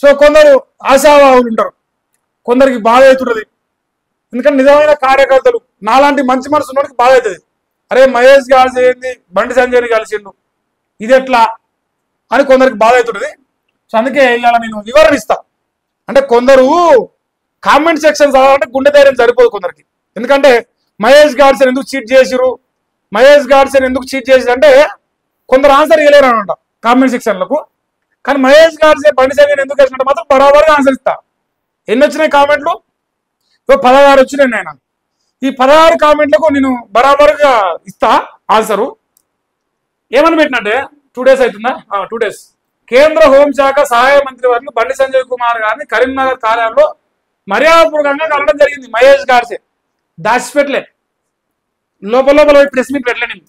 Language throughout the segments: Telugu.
సో కొందరు ఆశావాహులు ఉంటారు, కొందరికి బాధ అవుతున్నది. ఎందుకంటే నిజమైన కార్యకర్తలు నాలాంటి మంచి మనసు ఉన్నోడికి బాధ అవుతుంది. అరే మహేష్ గారు ఏంది బండి సంజయ్ని కలిసిండు, ఇది ఎట్లా అని కొందరికి బాధ అవుతున్నది. సో అందుకే ఇవాళ నేను వివరణ ఇస్తా. అంటే కొందరు కామెంట్ సెక్షన్ చదవాలంటే గుండె ధైర్యం సరిపోదు కొందరికి. ఎందుకంటే మహేష్ గాడ్సేన్ ఎందుకు చీట్ చేసిరు, మహేష్ గాడ్సేన్ ఎందుకు చీట్ చేసిరు అంటే కొందరు ఆన్సర్ ఇవ్వలేరు అనమాట కామెంట్ సెక్షన్లకు. కానీ మహేష్ గాడ్సేన్ బండి సంజయ్ ఎందుకు వేసినట్టు మాత్రం బరాబర్గా ఆన్సర్ ఇస్తా. ఎన్ని వచ్చినాయి కామెంట్లు? 16 వచ్చినాయి నాయన. ఈ 16 కామెంట్లకు నేను బరాబర్గా ఇస్తా ఆన్సరు. ఏమని పెట్టినట్టే 2 days అవుతుందా, 2 days. కేంద్ర హోంశాఖ సహాయ మంత్రి వర్యులు బండి సంజయ్ కుమార్ గారిని కరీంనగర్ కార్యాలయంలో మర్యాదపూర్వకంగా కలవడం జరిగింది. మహేష్ గాడ్సే దాచిపెట్టలే, లోపల ప్రెస్ మీట్ పెట్టలే, నేను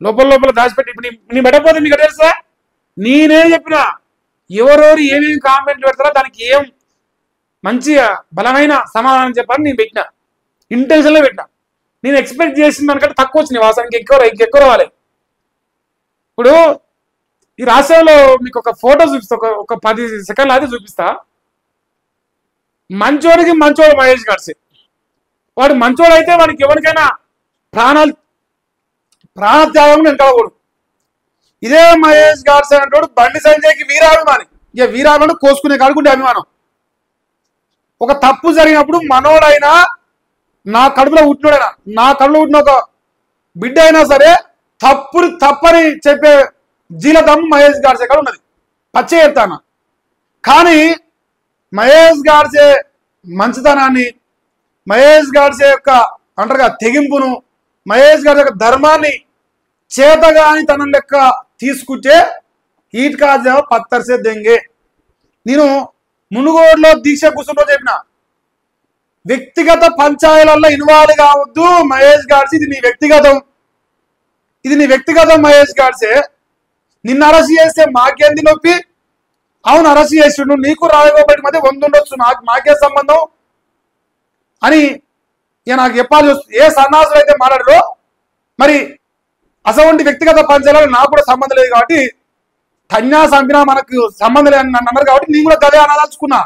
లోపల దాచిపెట్టి ఇప్పుడు నీ పెట్టకపోతే మీకు తెలుసా, నేనే చెప్పినా ఎవరెవరు ఏమేమి కామెంట్లు పెడతారో దానికి ఏం మంచిగా బలమైన సమాధానం చెప్పాలని నేను పెట్టినా, ఇంటెన్షన్లో పెట్టినా. నేను ఎక్స్పెక్ట్ చేసిన దానికంటే తక్కువ వచ్చినాయి, వాసానికి ఇంకెక్కువ రావాలి. ఇప్పుడు ఈ రాష్ట్రంలో మీకు ఒక ఫోటో చూపిస్తా, ఒక 10 సెకండ్లు అయితే చూపిస్తా. మంచోడికి మంచోడు మహేష్ గాడ్సే. వాడు మంచోడు అయితే వాడికి ఎవరికైనా ప్రాణత్యాగం నేను కలగకూడదు. ఇదే మహేష్ గాడ్సే అంటాడు బండి సంజయ్కి వీరాభిమాని. ఇక వీరాభిమాని కోసుకునే కాడుకుంటే అభిమానం. ఒక తప్పు జరిగినప్పుడు మనోడైనా, నా కడుపులో పుట్టినోడైనా, నా కడుపులో పుట్టిన ఒక బిడ్డ అయినా సరే తప్పని చెప్పే జీలదమ్ము మహేష్ గాడ్సే కాడ ఉన్నది, పచ్చే చెప్తాను. కానీ మహేష్ గాడ్సే మంచితనాన్ని, మహేష్ గాడ్సే యొక్క అంటారుగా తెగింపును, మహేష్ గాడ్సే యొక్క ధర్మాన్ని చేతగాని తన లెక్క తీసుకుంటే ఈట్ కాజా పత్తర్సే దెంగే. నేను మునుగోడులో దీక్ష కూర్చుంటూ చెప్పిన, వ్యక్తిగత పంచాయతీలలో ఇన్వాల్వ్ కావద్దు మహేష్ గాడ్సే, ఇది నీ వ్యక్తిగతం మహేష్ గాడ్సే. నిన్ను అరెస్ట్ చేస్తే మాకేంది నొప్పి? అవును అరెస్ట్ చేసిండు, నీకు రాజగోపాల్ మధ్య ఉండొచ్చు, మాకే సంబంధం అని ఇక నాకు చెప్పాల్సి వస్తుంది. ఏ సన్నాసులు అయితే మాట్లాడరో మరి అసలు వ్యక్తిగత పంచాయతీలలో నాకు కూడా సంబంధం లేదు కాబట్టి, కన్యా సంపినా మనకు సంబంధం లేదు నన్ను అన్నారు కాబట్టి నేను కూడా గదే అనదలుచుకున్నా.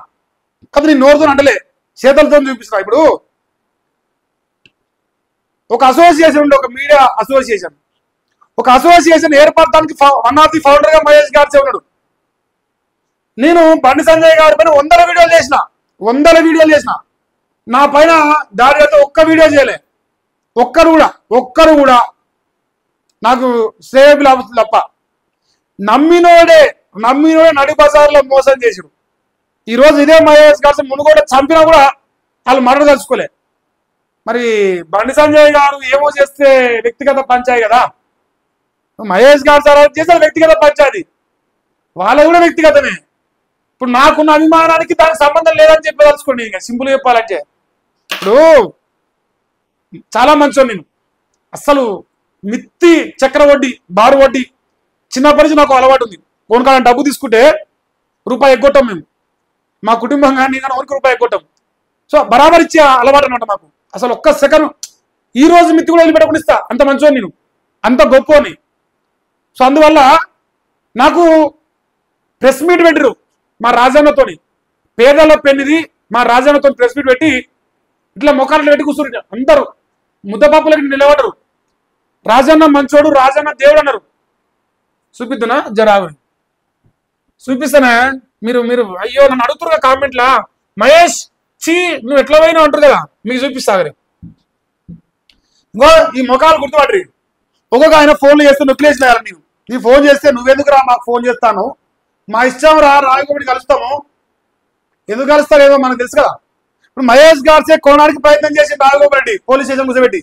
కాబట్టి నేను నోరుతో అంటలే, చేతులతో చూపిస్తున్నా. ఇప్పుడు ఒక అసోసియేషన్ ఉండే, ఒక మీడియా అసోసియేషన్, ఒక అసోసియేషన్ ఏర్పడటానికి 1 of the ఫౌండర్ గా మహేష్ గాడ్సే ఉన్నాడు. నేను బండి సంజయ్ గారి పైన 100 వీడియోలు చేసిన, నా పైన దాడి అయితే ఒక్క వీడియో చేయలే. ఒక్కరు కూడా నాకు శ్రేయభిలాభులు తప్ప. నమ్మినోడే నడి బజార్లో మోసం చేసాడు. ఈరోజు ఇదే మహేష్ గాడ్సే మునుగోడ చంపినా కూడా వాళ్ళు మరణ తలుచుకోలే. మరి బండి సంజయ్ గారు ఏమో చేస్తే వ్యక్తిగత పంచాయతీ కదా, మహేష్ గాడ్సే చేసిన వ్యక్తిగత పంచాయతీ వాళ్ళ కూడా వ్యక్తిగతమే. ఇప్పుడు నాకున్న అభిమానానికి దానికి సంబంధం లేదని చెప్పదలుచుకోండి. ఇంకా సింపుల్ చెప్పాలంటే, ఇప్పుడు చాలా మంచోడు నేను, అస్సలు మిత్తి చక్ర వడ్డీ, బారు వడ్డీ చిన్నప్పటి నుంచి నాకు అలవాటు ఉంది. కొనుక్కోవాలని డబ్బు తీసుకుంటే రూపాయి ఎగ్గొట్టాం మేము, మా కుటుంబం కానీ కానీ ₹1 ఎగ్గొట్టాం. సో బరాబర్ ఇచ్చే అలవాటు అనమాట మాకు. అసలు ఒక్క సెకండ్ ఈ రోజు మిత్తి కూడా వదిలిపెట్టకుండా ఇస్తా, అంత మంచోని నేను, అంత గొప్పని. సో అందువల్ల నాకు ప్రెస్ మీట్ పెట్టిరు మా రాజన్నతోని, పేదల పెన్నిది మా రాజన్నతో ప్రెస్ మీట్ పెట్టి ఇట్లా ముఖాలు పెట్టి కూర్చుంటారు. అందరూ ముద్దపప్పులకి నిలబడరు. రాజన్న మంచోడు, రాజన్న దేవుడు అన్నారు. చూపిద్దునా జరాగు, చూపిస్తానా? మీరు అయ్యో నన్ను అడుగుతురుగా కామెంట్లా, మహేష్ చీ నువ్వు ఎట్లా పోయినావు అంటారు కదా, మీకు చూపిస్తా. ఇంకో ఈ ముఖాలు గుర్తుపడరి. ఒక్కొక్క ఆయన ఫోన్లు చేస్తే నొక్కిలేసి నేను, నీ ఫోన్ చేస్తే నువ్వెందుకు రా మాకు ఫోన్ చేస్తాను, మా ఇష్టం రా, రాయకోబడి కలుస్తాము, ఎందుకు కలుస్తారు ఏదో మనకు తెలుసు కదా. ఇప్పుడు మహేష్ గాడ్సే కొనడానికి ప్రయత్నం చేసి రాజగోపాల్ పోలీస్ స్టేషన్ కూర్చోబెట్టి,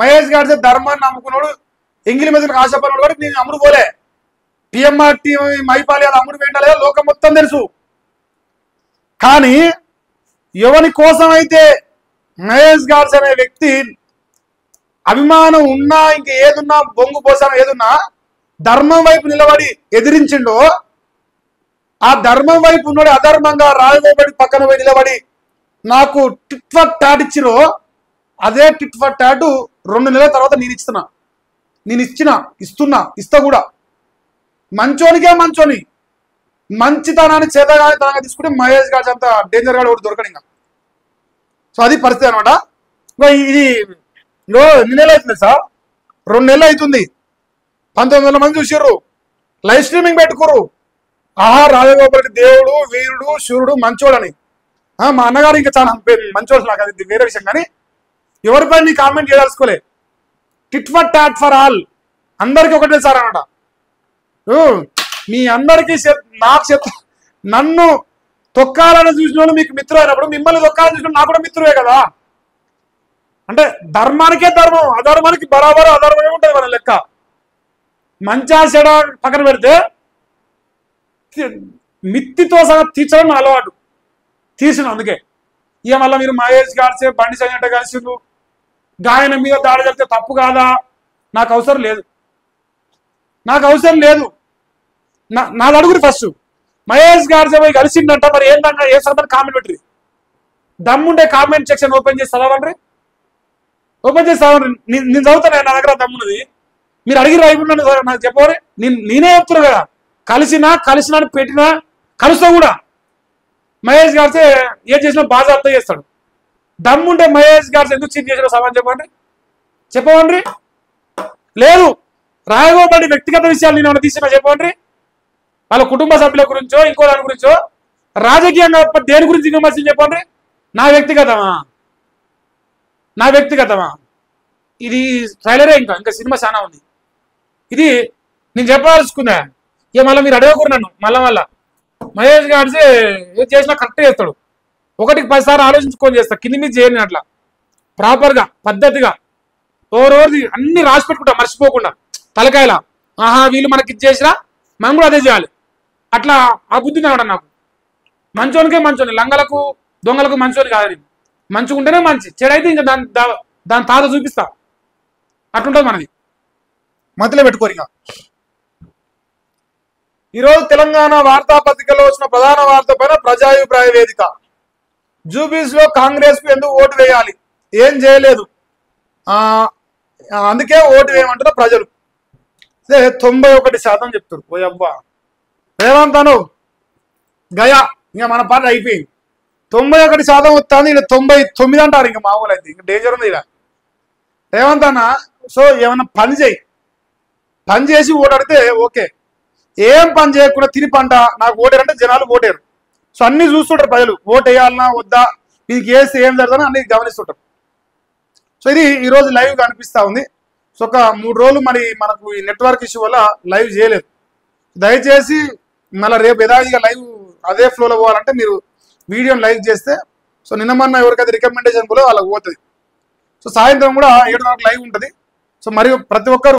మహేష్ గాడ్సే ధర్మాన్ని నమ్ముకున్నాడు, ఎంగిలి మెదలకు ఆశపడినాడు కూడా నేను అమ్ముడు పోలే. పిఎంఆర్టీ మైపాలి అది అమ్ముడు పెట్టాలి లోకం మొత్తం తెలుసు. కానీ ఎవరి కోసం అయితే మహేష్ గాడ్సే అనే వ్యక్తి అభిమానం ఉన్నా, ఇంక ఏదున్నా, బొంగు పోసానం ఏదున్నా, ధర్మం వైపు నిలబడి ఎదిరించిండో, ఆ ధర్మం వైపు ఉన్నాడు అధర్మంగా రాజగోపాల్ పక్కన పోయి నిలబడి నాకు టిట్ ఫర్ టాట్ ఇచ్చిరో, అదే టిట్ ఫర్ టాటు 2 నెలల తర్వాత నేను ఇస్తున్నా, ఇస్తా కూడా. మంచోనికే మంచోని, మంచితనాన్ని చేతగాని తనగా తీసుకుంటే మహేష్ గారు అంత డేంజర్ గాడు ఒకటి దొరకడు ఇంకా. సో అది పరిస్థితి అనమాట. ఇది ఎన్ని నెలలు అవుతుంది సార్? 2 నెలలు అవుతుంది. 1900 మంది చూసారు, లైవ్ స్ట్రీమింగ్ పెట్టుకోరు. ఆహా రాజగోపాల్ రెడ్డి దేవుడు, వీరుడు, శూరుడు, మంచోడని. మా అన్నగారు ఇంకా చాలా మంచోడు, నాకు అది వేరే విషయం. కానీ ఎవరిపైన నీ కామెంట్ చేయదలుచుకోలే. Tit for tat for all, అందరికీ ఒకటే సార్ అనమాట. మీ అందరికీ నన్ను తొక్కాలని చూసిన వాళ్ళు మీకు మిత్రులు అయినప్పుడు మిమ్మల్ని తొక్కాలని చూసిన నాకు కూడా మిత్రులే కదా. అంటే ధర్మానికే ధర్మం, అధర్మానికి బరాబరు అధర్మమే ఉంటుంది మన లెక్క. మంచా చెడ పక్కన పెడితే మిత్తితో సహా తీర్చడం నా అలవాటు, తీర్చిన. అందుకే ఇక మళ్ళీ మీరు మహేష్ గారిచే బండి సంజయ్ కలిసిండు, గాయన మీద దాడి జరిగితే తప్పు కాదా? నాకు అవసరం లేదు, నాకు అవసరం లేదు. నా అడుగురు ఫస్ట్ మహేష్ గారిచే పోయి కలిసిండంట, మరి ఏంటంటే ఏ సందర్భం కామెంట్ పెట్టింది? దమ్ముంటే కామెంట్ సెక్షన్ ఓపెన్ చేసి చదవండి, ఓపెన్ చేసి చదవండి. నేను చదువుతాను, నా దగ్గర దమ్మున్నది. మీరు అడిగిన అయిపోయినాను నాకు చెప్పవాలి. నేనే చెప్తున్నా కదా, కలిసినా అని పెట్టినా కలుస్తా కూడా. మహేష్ గారితో ఏం చేసినా బాజాబ్తా చేస్తాడు. దమ్ముంటే మహేష్ గారు ఎందుకు చీట్ చేసిన సమాధానం చెప్పండి. లేదు, రాజగోపాల్ వ్యక్తిగత విషయాలు నేను తీసినా చెప్పండి. వాళ్ళ కుటుంబ సభ్యుల గురించో ఇంకో దాని గురించో రాజకీయంగా దేని గురించి విమర్శలు చెప్పండి. నా వ్యక్తిగతమా? ఇది ట్రైలరే, ఇంకా సినిమా చాలా ఉంది. ఇది నేను చెప్పాల్సుకున్నా. ఇక మళ్ళీ మీరు అడగకూడదు నన్ను. మళ్ళా మహేష్ గారి ఏం చేసినా కరెక్ట్ చేస్తాడు. 1కి 10 సార్లు ఆలోచించుకొని చేస్తా, కింది మీద చేయని అట్లా ప్రాపర్గా పద్ధతిగా ఓరోది అన్ని రాసి పెట్టుకుంటా మర్చిపోకుండా. తలకాయలా ఆహా వీళ్ళు మనకి ఇది చేసినా మనం కూడా అదే చేయాలి, అట్లా ఆ బుద్ధి కావడం నాకు. మంచోనికే మంచోని, లంగలకు దొంగలకు మంచోని కాదని. మంచిగా ఉంటేనే మంచి, చెడైతే ఇంకా దాని తాత చూపిస్తా. అట్లుంటుంది మనది, మధ్యలో పెట్టుకోరు. ఇక ఈరోజు తెలంగాణ వార్తాపత్రికలో వచ్చిన ప్రధాన వార్త పైన ప్రజాభిప్రాయ వేదిక. జూబిల్స్ లో కాంగ్రెస్ కు ఎందుకు ఓటు వేయాలి? ఏం చేయలేదు, అందుకే ఓటు వేయమంటారు ప్రజలు. 91% చెప్తారు. ఓ అబ్బా రేవంత్ అను గయా, ఇంకా మన పాట అయిపోయింది. 91% వస్తుంది, ఇక్కడ 99 అంటారు. ఇంకా మామూలు అయితే ఇంకా డేంజర్ ఉంది ఇక్కడ. రేవంత్ అన్న, సో ఏమన్నా పని చేసి ఓటు అడితే ఓకే, ఏం పని చేయకుండా తిని పంట నాకు ఓటేరంటే జనాలు ఓటేరు. సో అన్ని చూస్తుంటారు ప్రజలు, ఓటు వేయాలన్నా వద్దా, ఇది వేస్తే ఏం జరుగుతుందని అన్ని గమనిస్తుంటారు. సో ఇది ఈరోజు లైవ్ కనిపిస్తూ ఉంది. సో ఒక 3 రోజులు మరి మనకు ఈ నెట్వర్క్ ఇష్యూ వల్ల లైవ్ చేయలేదు. దయచేసి మళ్ళీ రేపు యథావిధిగా లైవ్ అదే ఫ్లోలో పోవాలంటే మీరు వీడియోని లైక్ చేస్తే, సో నిన్న ఎవరికైతే రికమెండేషన్ కూడా వాళ్ళకి పోతుంది. సో సాయంత్రం కూడా 7 గంటలకు లైవ్ ఉంటుంది. సో మరియు ప్రతి ఒక్కరు